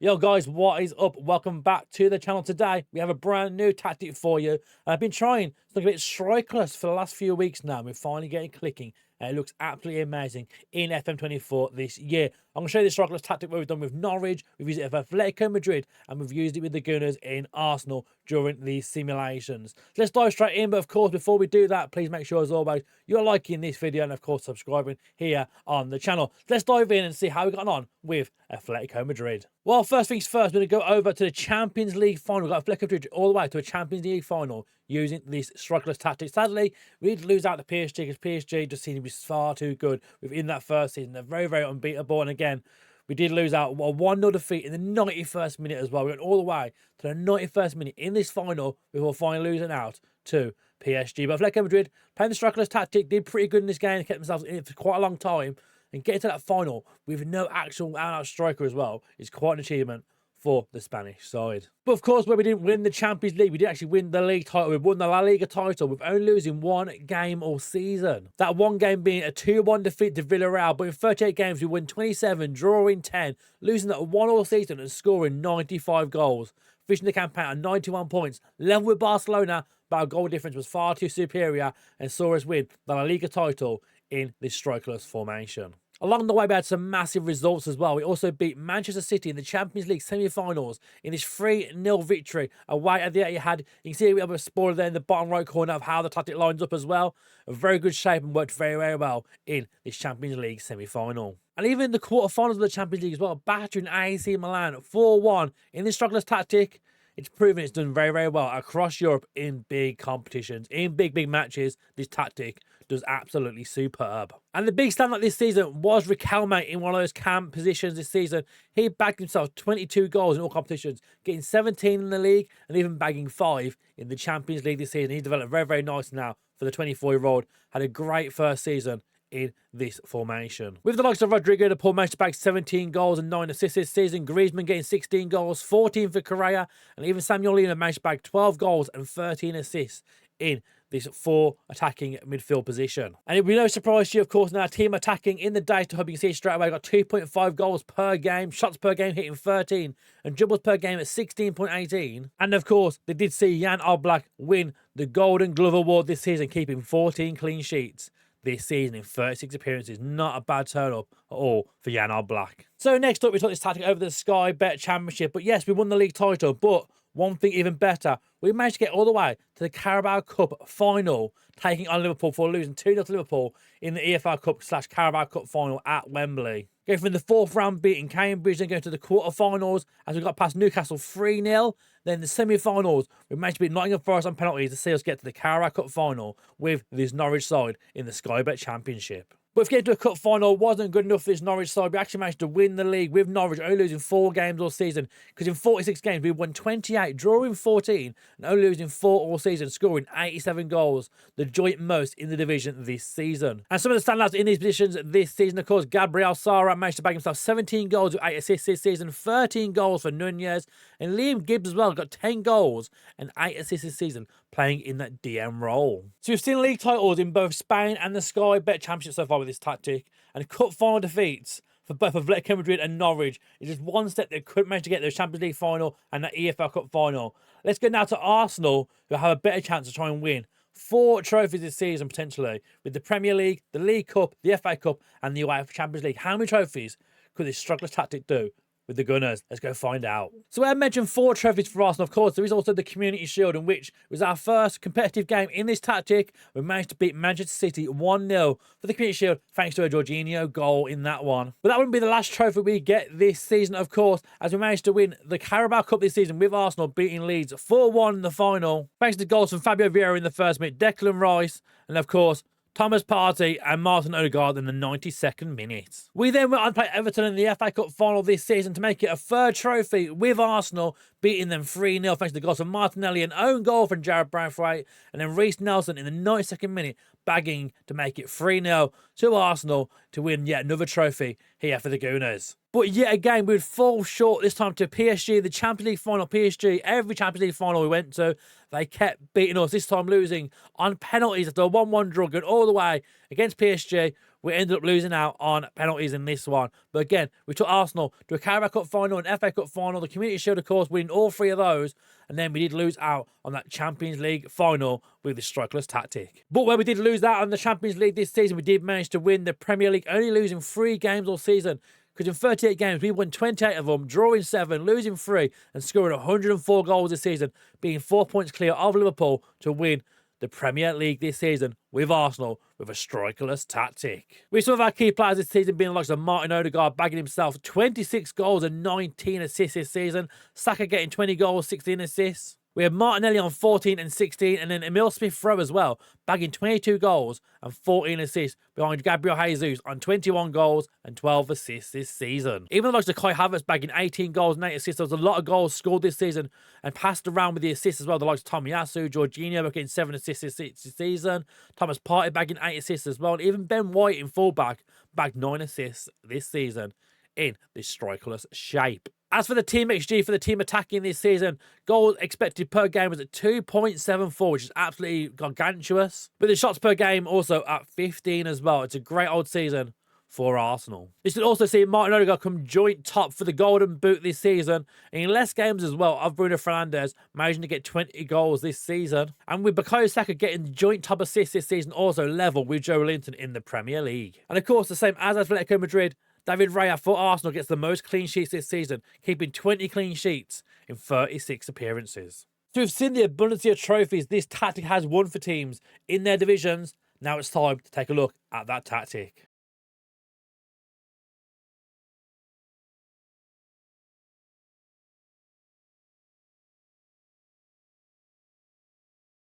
Yo guys, what is up? Welcome back to the channel. Today we have a brand new tactic for you. I've been trying to look a bit strikerless for the last few weeks now. We're finally getting clicking and it looks absolutely amazing in FM24 this year. I'm going to show you the strikerless tactic we've done with Norwich, we've used it for Atletico Madrid, and we've used it with the Gunners in Arsenal during these simulations. So let's dive straight in, but of course before we do that, please make sure as always you're liking this video and of course subscribing here on the channel. Let's dive in and see how we got on with Atletico Madrid. Well, first things first, we're going to go over to the Champions League final. We've got Atletico Madrid all the way to a Champions League final using this strikerless tactic. Sadly, we did lose out to PSG because PSG just seemed to be far too good within that first season. They're very, very unbeatable. And again, we did lose out a 1-0 defeat in the 91st minute as well. We went all the way to the 91st minute in this final before finally losing out to PSG. But Atletico Madrid, playing the strikerless tactic, did pretty good in this game. They kept themselves in it for quite a long time. And getting to that final with no actual out-and-out striker as well is quite an achievement for the Spanish side. But of course, when we didn't win the Champions League, we did actually win the league title. We won the La Liga title with only losing one game all season. That one game being a 2-1 defeat to Villarreal. But in 38 games, we won 27, drawing 10, losing that one all season and scoring 95 goals. Finishing the campaign at 91 points, level with Barcelona, but our goal difference was far too superior and saw us win the La Liga title in this strikerless formation. Along the way, we had some massive results as well. We also beat Manchester City in the Champions League semi-finals in this 3-0 victory away at the Etihad. You can see we have a spoiler there in the bottom right corner of how the tactic lines up as well. A very good shape and worked very, very well in this Champions League semi-final. And even in the quarterfinals of the Champions League as well, battering AC Milan 4-1 in this strikerless tactic. It's proven it's done very, very well across Europe in big competitions, in big matches. This tactic does absolutely superb. And the big standout this season was Riquelme in one of those cam positions this season. He bagged himself 22 goals in all competitions, getting 17 in the league and even bagging 5 in the Champions League this season. He's developed very, very nice now for the 24-year-old. Had a great first season in this formation. With the likes of Rodrigo, the Paul managed to bag 17 goals and 9 assists this season. Griezmann getting 16 goals, 14 for Correa, and even Samuel Lina managed to bag 12 goals and 13 assists in this 4 attacking midfield position. And it'll be no surprise to you, of course, now team attacking in the data hub, you can see straight away, got 2.5 goals per game, shots per game hitting 13, and dribbles per game at 16.18. And of course, they did see Jan Oblak win the Golden Glove Award this season, keeping 14 clean sheets this season in 36 appearances. Not a bad turn up at all for Jan Oblak. So next up, we took this tactic over the Sky Bet Championship. But yes, we won the league title, but one thing even better, we managed to get all the way to the Carabao Cup final, taking on Liverpool for losing 2-0 to Liverpool in the EFL Cup / Carabao Cup final at Wembley. Going from the 4th round beating Cambridge, then going to the quarterfinals as we got past Newcastle 3-0. Then the semi-finals, we managed to beat Nottingham Forest on penalties to see us get to the Carabao Cup final with this Norwich side in the Sky Bet Championship. But if getting to a cup final wasn't good enough for this Norwich side, we actually managed to win the league with Norwich, only losing 4 games all season. Because in 46 games, we won 28, drawing 14, and only losing 4 all season, scoring 87 goals, the joint most in the division this season. And some of the standouts in these positions this season, of course, Gabriel Sara managed to bag himself 17 goals with 8 assists this season, 13 goals for Nunez, and Liam Gibbs as well got 10 goals and 8 assists this season, playing in that DM role. So we've seen league titles in both Spain and the Sky Bet Championship so far with this tactic, and cup final defeats for both Atletico Madrid and Norwich is just one step they couldn't manage to get to the Champions League final and the EFL Cup final. Let's go now to Arsenal, who have a better chance to try and win 4 trophies this season potentially, with the Premier League, the League Cup, the FA Cup, and the UEFA Champions League. How many trophies could this strikerless tactic do with the Gunners? Let's go find out. So I mentioned 4 trophies for Arsenal. Of course, there is also the Community Shield, in which was our first competitive game in this tactic. We managed to beat Manchester City 1-0 for the Community Shield, thanks to a Jorginho goal in that one. But that wouldn't be the last trophy we get this season, of course, as we managed to win the Carabao Cup this season with Arsenal beating Leeds 4-1 in the final, thanks to goals from Fabio Vieira in the first minute, Declan Rice, and of course, Thomas Partey and Martin Odegaard in the 92nd minute. We then went on to play Everton in the FA Cup final this season to make it a 3rd trophy with Arsenal, beating them 3-0 thanks to the goals of Martinelli, an own goal from Jared Braithwaite, and then Reece Nelson in the 92nd minute, bagging to make it 3-0 to Arsenal to win yet another trophy here for the Gunners. But yet again, we would fall short this time to PSG, the Champions League final. PSG, every Champions League final we went to, they kept beating us, this time losing on penalties after a 1-1 draw, going all the way against PSG we ended up losing out on penalties in this one. But again, we took Arsenal to a Carabao Cup final, an FA Cup final, the Community Shield, of course, winning all 3 of those. And then we did lose out on that Champions League final with the strikerless tactic. But where we did lose out on the Champions League this season, we did manage to win the Premier League, only losing 3 games all season. Because in 38 games, we won 28 of them, drawing 7, losing 3, and scoring 104 goals this season, being 4 points clear of Liverpool to win the Premier League this season with Arsenal with a strikerless tactic. With some of our key players this season being the likes of Martin Odegaard bagging himself 26 goals and 19 assists this season, Saka getting 20 goals, 16 assists. We had Martinelli on 14 and 16, and then Emil Smith-Rowe as well, bagging 22 goals and 14 assists behind Gabriel Jesus on 21 goals and 12 assists this season. Even the likes of Kai Havertz bagging 18 goals and 8 assists, there was a lot of goals scored this season and passed around with the assists as well. The likes of Tomiyasu, Jorginho getting 7 assists this season, Thomas Partey bagging 8 assists as well, and even Ben White in fullback bagged 9 assists this season in this strikerless shape. As for the team XG for the team attacking this season, goals expected per game was at 2.74, which is absolutely gargantuous. But the shots per game also at 15 as well. It's a great old season for Arsenal. You should also see Martin Odegaard come joint top for the Golden Boot this season, in less games as well of Bruno Fernandes, managing to get 20 goals this season. And with Bukayo Saka getting joint top assists this season, also level with Joe Linton in the Premier League. And of course, the same as Atletico Madrid, David Raya for Arsenal gets the most clean sheets this season, keeping 20 clean sheets in 36 appearances. So we've seen the abundance of trophies this tactic has won for teams in their divisions. Now it's time to take a look at that tactic.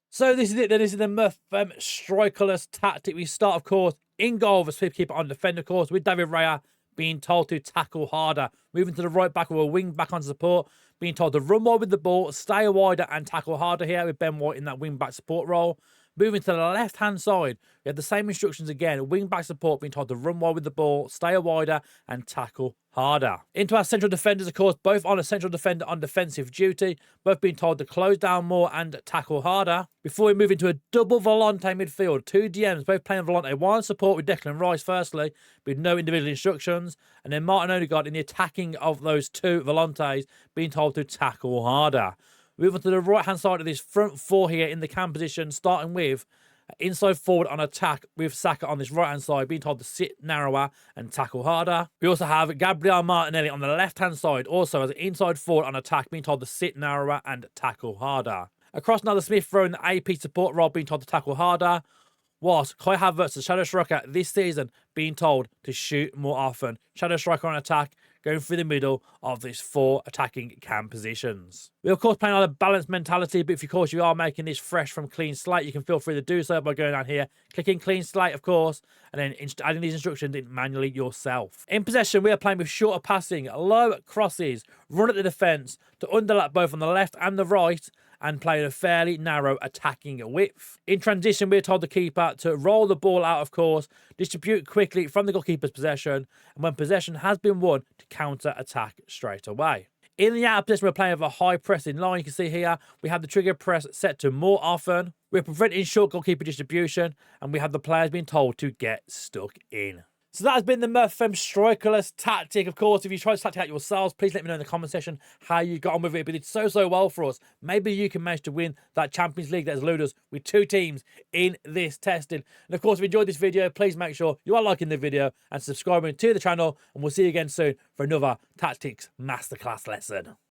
So this is it then. This is the strikerless tactic. We start, of course, in goal with a sweep-keeper on defender, of course, with David Raya being told to tackle harder. Moving to the right back with a wing back on support, being told to run wide with the ball, stay wider and tackle harder here with Ben White in that wing back support role. Moving to the left-hand side, we have the same instructions again. Wing back support being told to run wide with the ball, stay wider and tackle harder. Into our central defenders, of course, both on a central defender on defensive duty, both being told to close down more and tackle harder. Before we move into a double Volante midfield, 2 DMs, both playing Volante, one support with Declan Rice firstly, with no individual instructions, and then Martin Odegaard in the attacking of those 2 Volantes being told to tackle harder. Moving to the right-hand side of this front 4 here in the cam position, starting with inside forward on attack with Saka on this right-hand side, being told to sit narrower and tackle harder. We also have Gabriel Martinelli on the left-hand side, also as an inside forward on attack, being told to sit narrower and tackle harder. Across now, the Smith-Rowe in the AP support role, being told to tackle harder, whilst Kai Havertz, the shadow striker this season, being told to shoot more often. Shadow striker on attack, going through the middle of these 4 attacking cam positions. We're of course playing on a balanced mentality, but if of course you are making this fresh from clean slate, you can feel free to do so by going down here, clicking clean slate of course, and then adding these instructions in manually yourself. In possession, we are playing with shorter passing, low crosses, run at the defence, to underlap both on the left and the right, and playing a fairly narrow attacking width. In transition, we're told the keeper to roll the ball out, of course, distribute quickly from the goalkeeper's possession, and when possession has been won, to counter-attack straight away. In the outer position, we're playing with a high pressing line. You can see here, we have the trigger press set to more often. We're preventing short goalkeeper distribution, and we have the players being told to get stuck in. So that has been the FM strikerless tactic. Of course, if you try to tactic out yourselves, please let me know in the comment section how you got on with it. But it's so well for us. Maybe you can manage to win that Champions League that has lured us with 2 teams in this testing. And of course, if you enjoyed this video, please make sure you are liking the video and subscribing to the channel. And we'll see you again soon for another tactics masterclass lesson.